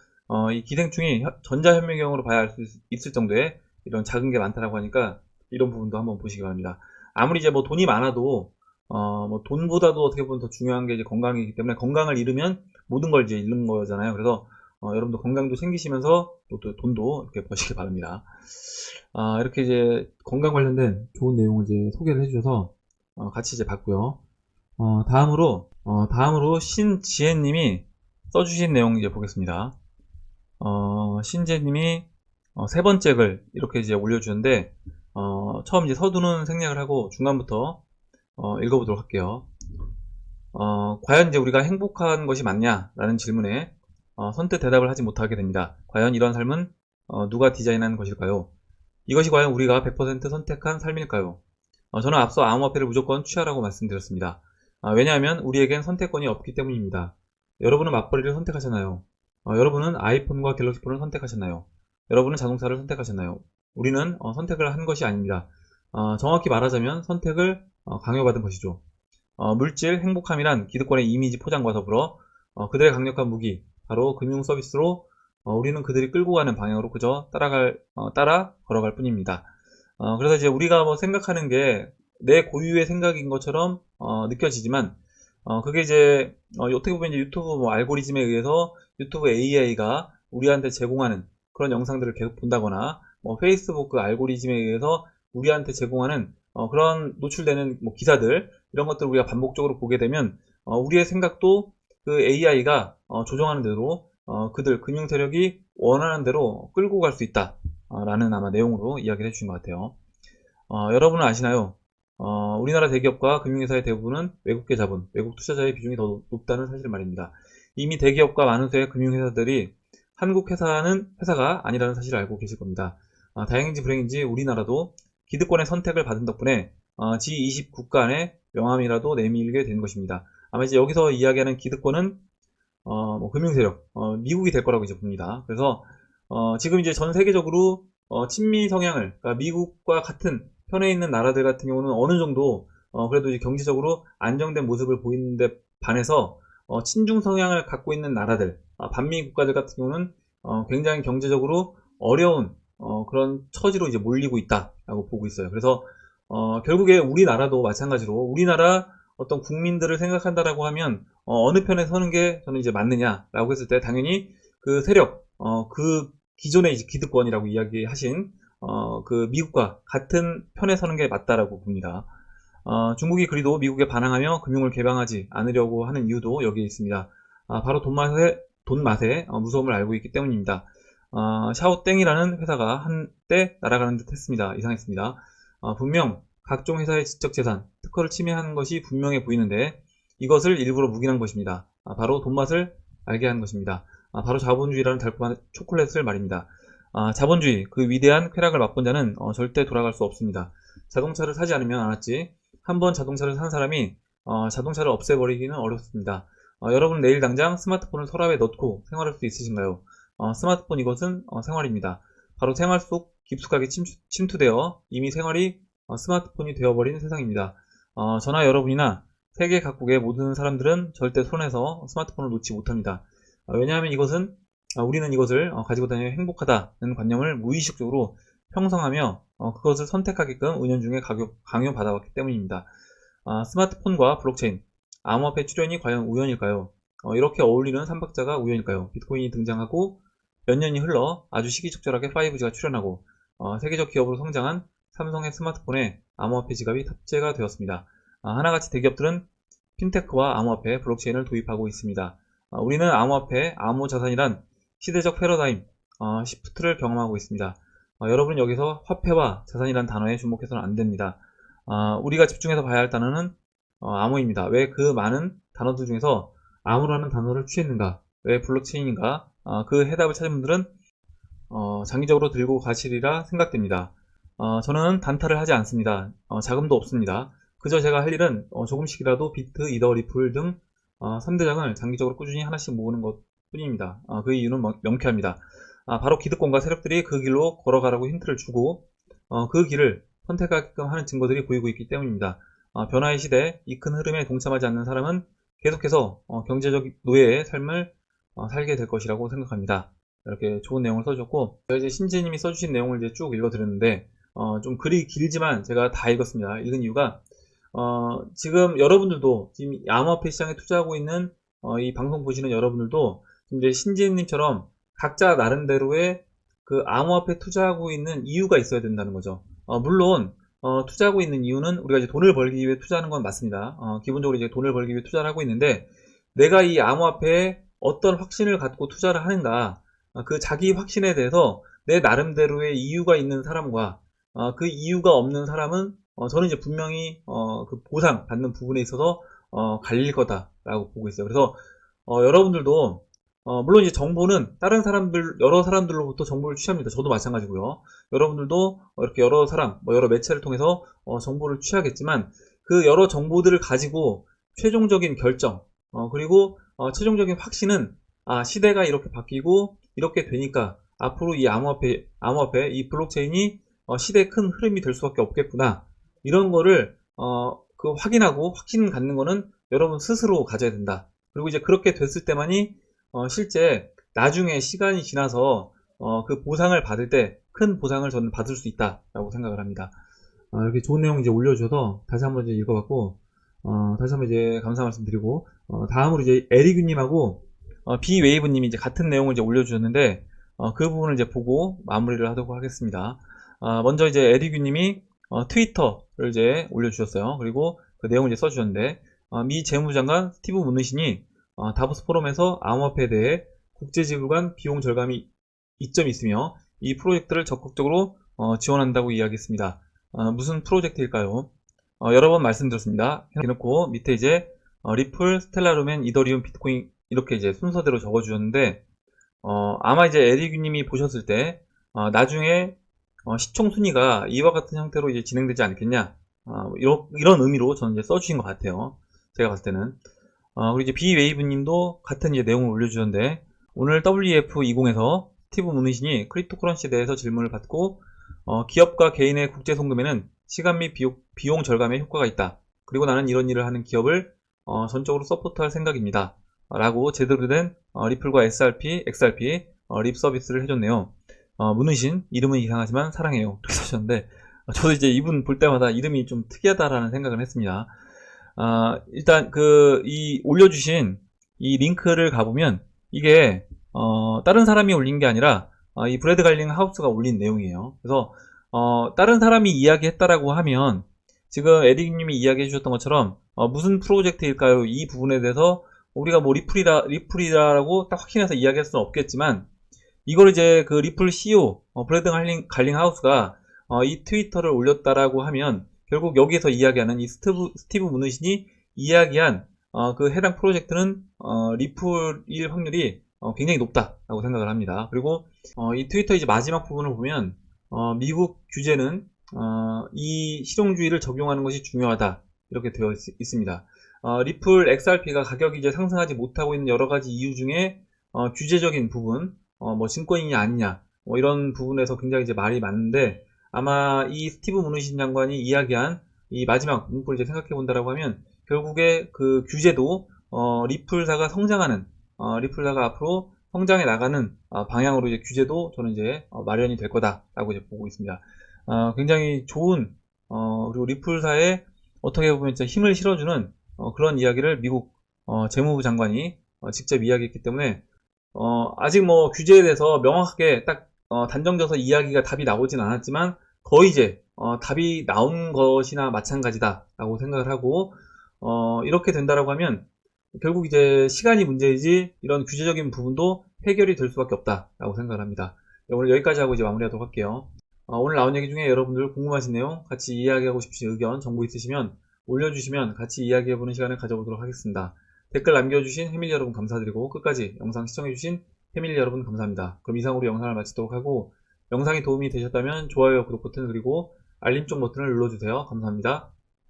이 기생충이 전자현미경으로 봐야 알 수 있을 정도의 이런 작은 게 많다라고 하니까 이런 부분도 한번 보시기 바랍니다. 아무리 이제 뭐 돈이 많아도 뭐 돈보다도 어떻게 보면 더 중요한 게 이제 건강이기 때문에, 건강을 잃으면 모든 걸 이제 잃는 거잖아요. 그래서 여러분도 건강도 챙기시면서 또 돈도 이렇게 버시기 바랍니다. 이렇게 이제 건강 관련된 좋은 내용을 이제 소개를 해주셔서 같이 이제 봤고요. 다음으로 신지혜님이 써주신 내용 이제 보겠습니다. 신지혜님이 세 번째 글 이렇게 이제 올려주는데, 처음 이제 서두는 생략을 하고 중간부터 읽어보도록 할게요. 과연 이제 우리가 행복한 것이 맞냐라는 질문에 선뜻 대답을 하지 못하게 됩니다. 과연 이런 삶은 누가 디자인한 것일까요? 이것이 과연 우리가 100% 선택한 삶일까요? 저는 앞서 암호화폐를 무조건 취하라고 말씀드렸습니다. 왜냐하면 우리에겐 선택권이 없기 때문입니다. 여러분은 맞벌이를 선택하셨나요? 여러분은 아이폰과 갤럭시폰을 선택하셨나요? 여러분은 자동차를 선택하셨나요? 우리는 선택을 한 것이 아닙니다. 정확히 말하자면 선택을 강요받은 것이죠. 물질, 행복함이란 기득권의 이미지 포장과 더불어 그들의 강력한 무기, 바로 금융 서비스로 우리는 그들이 끌고 가는 방향으로 그저 따라 걸어갈 뿐입니다. 그래서 이제 우리가 뭐 생각하는 게 내 고유의 생각인 것처럼 느껴지지만, 그게 이제 어떻게 보면 이제 유튜브 뭐 알고리즘에 의해서 유튜브 AI가 우리한테 제공하는 그런 영상들을 계속 본다거나, 뭐 페이스북 그 알고리즘에 의해서 우리한테 제공하는 그런 노출되는 뭐 기사들, 이런 것들을 우리가 반복적으로 보게 되면 우리의 생각도 그 AI가 조정하는 대로 그들 금융 세력이 원하는 대로 끌고 갈 수 있다 라는 아마 내용으로 이야기를 해주신 것 같아요. 여러분은 아시나요? 우리나라 대기업과 금융회사의 대부분은 외국계 자본, 외국 투자자의 비중이 더 높다는 사실 말입니다. 이미 대기업과 많은 수의 금융회사들이 한국 회사가 아니라는 사실을 알고 계실 겁니다. 다행인지 불행인지 우리나라도 기득권의 선택을 받은 덕분에 G20 국가 안에 명함이라도 내밀게 된 것입니다. 아마 이제 여기서 이야기하는 기득권은 뭐 금융세력, 미국이 될 거라고 이제 봅니다. 그래서 지금 이제 전 세계적으로 친미 성향을, 그러니까 미국과 같은 편에 있는 나라들 같은 경우는 어느 정도 그래도 이제 경제적으로 안정된 모습을 보이는데 반해서 친중 성향을 갖고 있는 나라들, 반미 국가들 같은 경우는 굉장히 경제적으로 어려운 그런 처지로 이제 몰리고 있다라고 보고 있어요. 그래서 결국에 우리나라도 마찬가지로 우리나라 어떤 국민들을 생각한다라고 하면 어느 편에 서는 게 저는 이제 맞느냐라고 했을 때 당연히 그 세력, 그 기존의 이제 기득권이라고 이야기하신 그 미국과 같은 편에 서는 게 맞다라고 봅니다. 중국이 그리도 미국에 반항하며 금융을 개방하지 않으려고 하는 이유도 여기에 있습니다. 바로 돈맛의 무서움을 알고 있기 때문입니다. 샤오땡이라는 회사가 한때 날아가는 듯 했습니다. 이상했습니다. 분명 각종 회사의 지적재산, 특허를 침해하는 것이 분명해 보이는데 이것을 일부러 묵인한 것입니다. 바로 돈맛을 알게 한 것입니다. 바로 자본주의라는 달콤한 초콜릿을 말입니다. 자본주의, 그 위대한 쾌락을 맛본 자는 절대 돌아갈 수 없습니다. 자동차를 사지 않으면 안 왔지. 한번 자동차를 산 사람이 자동차를 없애버리기는 어렵습니다. 여러분 내일 당장 스마트폰을 서랍에 넣고 생활할 수 있으신가요? 스마트폰 이것은 생활입니다. 바로 생활 속 깊숙하게 침투되어 이미 생활이 스마트폰이 되어버린 세상입니다. 저나 여러분이나 세계 각국의 모든 사람들은 절대 손에서 스마트폰을 놓지 못합니다. 왜냐하면 우리는 이것을 가지고 다니며 행복하다는 관념을 무의식적으로 형성하며 그것을 선택하게끔 은연중에 강요받아왔기 때문입니다. 스마트폰과 블록체인, 암호화폐 출현이 과연 우연일까요? 이렇게 어울리는 삼박자가 우연일까요? 비트코인이 등장하고 몇 년이 흘러 아주 시기적절하게 5G가 출현하고 세계적 기업으로 성장한 삼성의 스마트폰에 암호화폐 지갑이 탑재가 되었습니다. 하나같이 대기업들은 핀테크와 암호화폐, 블록체인을 도입하고 있습니다. 우리는 암호화폐, 암호자산이란 시대적 패러다임, 시프트를 경험하고 있습니다. 여러분은 여기서 화폐와 자산이란 단어에 주목해서는 안 됩니다. 우리가 집중해서 봐야 할 단어는 암호입니다. 왜 그 많은 단어들 중에서 암호라는 단어를 취했는가, 왜 블록체인인가, 그 해답을 찾은 분들은 장기적으로 들고 가시리라 생각됩니다. 저는 단타를 하지 않습니다. 자금도 없습니다. 그저 제가 할 일은 조금씩이라도 비트, 이더, 리플 등 3대장을 장기적으로 꾸준히 하나씩 모으는 것 뿐입니다. 그 이유는 명쾌합니다. 바로 기득권과 세력들이 그 길로 걸어가라고 힌트를 주고 그 길을 선택하게끔 하는 증거들이 보이고 있기 때문입니다. 변화의 시대, 이 큰 흐름에 동참하지 않는 사람은 계속해서 경제적 노예의 삶을 살게 될 것이라고 생각합니다. 이렇게 좋은 내용을 써주셨고, 제가 이제 신지님이 써주신 내용을 이제 쭉 읽어드렸는데, 좀 글이 길지만 제가 다 읽었습니다. 읽은 이유가, 지금 여러분들도, 지금 암호화폐 시장에 투자하고 있는, 이 방송 보시는 여러분들도, 이제 신지님처럼 각자 나름대로의 그 암호화폐 투자하고 있는 이유가 있어야 된다는 거죠. 물론, 투자하고 있는 이유는 우리가 이제 돈을 벌기 위해 투자하는 건 맞습니다. 기본적으로 이제 돈을 벌기 위해 투자를 하고 있는데, 내가 이 암호화폐에 어떤 확신을 갖고 투자를 하는가, 그 자기 확신에 대해서 내 나름대로의 이유가 있는 사람과 그 이유가 없는 사람은 저는 이제 분명히 그 보상 받는 부분에 있어서 갈릴 거다라고 보고 있어요. 그래서 여러분들도 물론 이제 정보는 다른 사람들 여러 사람들로부터 정보를 취합니다. 저도 마찬가지고요. 여러분들도 이렇게 여러 사람, 여러 매체를 통해서 정보를 취하겠지만 그 여러 정보들을 가지고 최종적인 결정 그리고 최종적인 확신은 시대가 이렇게 바뀌고 이렇게 되니까 앞으로 이 암호화폐, 이 블록체인이 시대의 큰 흐름이 될 수밖에 없겠구나. 이런 거를 그 확인하고 확신 갖는 거는 여러분 스스로 가져야 된다. 그리고 이제 그렇게 됐을 때만이 실제 나중에 시간이 지나서 그 보상을 받을 때 큰 보상을 저는 받을 수 있다라고 생각을 합니다. 이렇게 좋은 내용 이제 올려주셔서 다시 한번 이제 읽어봤고 다시 한번 이제 감사 말씀드리고 다음으로 이제 에리규님하고 비웨이브님이 이제 같은 내용을 이제 올려주셨는데 그 부분을 이제 보고 마무리를 하도록 하겠습니다. 먼저 이제 에리규님이 트위터를 이제 올려주셨어요. 그리고 그 내용을 이제 써주셨는데 미 재무장관 스티브 문누신이 다보스 포럼에서 암호화폐에 대해 국제지구 간 비용 절감이 이점이 있으며 이 프로젝트를 적극적으로 지원한다고 이야기했습니다. 무슨 프로젝트일까요? 여러 번 말씀드렸습니다. 해놓고 밑에 이제 리플, 스텔라 루멘, 이더리움, 비트코인 이렇게 이제 순서대로 적어주셨는데 아마 이제 에리규님이 보셨을 때 나중에 시총 순위가 이와 같은 형태로 이제 진행되지 않겠냐 이런 의미로 저는 이제 써주신 것 같아요. 제가 봤을 때는 그리고 이제 비웨이브님도 같은 이제 내용을 올려주셨는데 오늘 WF20에서 스티브 문누신이 크립토커런시에 대해서 질문을 받고 기업과 개인의 국제 송금에는 시간 및 비용 절감에 효과가 있다. 그리고 나는 이런 일을 하는 기업을 전적으로 서포트할 생각입니다. 라고 제대로 된 리플과 SRP, XRP 립 서비스를 해줬네요. 문누신 이름은 이상하지만 사랑해요. 이렇게 쓰셨는데 저도 이제 이분 볼 때마다 이름이 좀 특이하다라는 생각을 했습니다. 일단 이 올려주신 이 링크를 가보면 이게 다른 사람이 올린 게 아니라 이 브래드 갈링 하우스가 올린 내용이에요. 그래서 다른 사람이 이야기했다라고 하면 지금 에릭님이 이야기해 주셨던 것처럼 무슨 프로젝트일까요? 이 부분에 대해서 우리가 뭐 리플이다라고 딱 확신해서 이야기할 수는 없겠지만 이걸 이제 그 리플 CEO 브래드 갈링 하우스가 이 트위터를 올렸다라고 하면 결국 여기에서 이야기하는 이 스티브 문누신이 이야기한 그 해당 프로젝트는 리플일 확률이 굉장히 높다라고 생각을 합니다. 그리고 이 트위터 이제 마지막 부분을 보면 미국 규제는 이 실용주의를 적용하는 것이 중요하다 이렇게 되어 있습니다. 리플 XRP가 가격이 이제 상승하지 못하고 있는 여러 가지 이유 중에 규제적인 부분, 뭐 증권이냐 아니냐 뭐 이런 부분에서 굉장히 이제 말이 많은데 아마 이 스티브 문누신 장관이 이야기한 이 마지막 문구를 이제 생각해 본다라고 하면 결국에 그 규제도 리플사가 성장하는 리플사가 앞으로 성장해 나가는 방향으로 이제 규제도 저는 이제 마련이 될 거다라고 이제 보고 있습니다. 굉장히 좋은 그리고 리플사에 어떻게 보면 진짜 힘을 실어주는 그런 이야기를 미국 재무부 장관이 직접 이야기했기 때문에 아직 뭐 규제에 대해서 명확하게 딱 단정져서 이야기가 답이 나오진 않았지만 거의 이제 답이 나온 것이나 마찬가지다라고 생각을 하고 이렇게 된다라고 하면 결국 이제 시간이 문제이지 이런 규제적인 부분도 해결이 될 수밖에 없다라고 생각을 합니다. 오늘 여기까지 하고 이제 마무리하도록 할게요. 오늘 나온 얘기 중에 여러분들 궁금하신 내용, 같이 이야기하고 싶으신 의견, 정보 있으시면 올려주시면 같이 이야기해보는 시간을 가져보도록 하겠습니다. 댓글 남겨주신 패밀리 여러분 감사드리고 끝까지 영상 시청해주신 패밀리 여러분 감사합니다. 그럼 이상으로 영상을 마치도록 하고 영상이 도움이 되셨다면 좋아요, 구독 버튼 그리고 알림 종 버튼을 눌러주세요. 감사합니다.